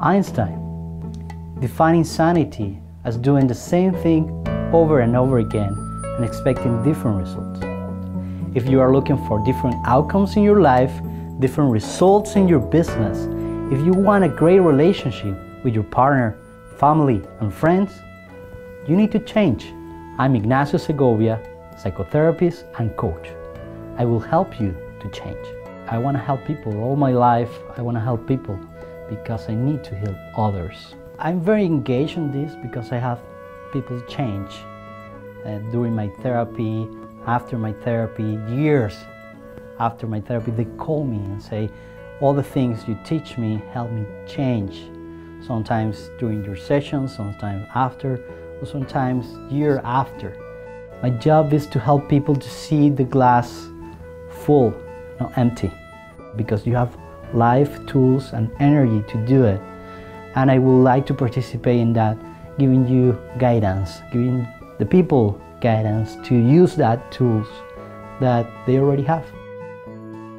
Einstein defined insanity as doing the same thing over and over again and expecting different results. If you are looking for different outcomes in your life, different results in your business, if you want a great relationship with your partner, family, and friends, you need to change. I'm Ignacio Segovia, psychotherapist and coach. I will help you to change. I want to help people all my life. I want to help people because I need to help others. I'm very engaged in this because I have people change during my therapy, after my therapy, years after my therapy. They call me and say, all the things you teach me help me change. Sometimes during your sessions, sometimes after, or sometimes year after. My job is to help people to see the glass full, not empty, because you have life, tools, and energy to do it. And I would like to participate in that, giving you guidance, giving the people guidance to use that tools that they already have.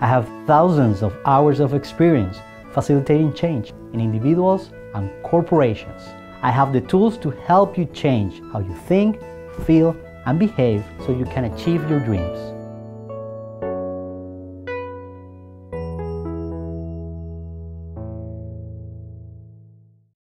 I have thousands of hours of experience facilitating change in individuals and corporations. I have the tools to help you change how you think, feel, and behave so you can achieve your dreams.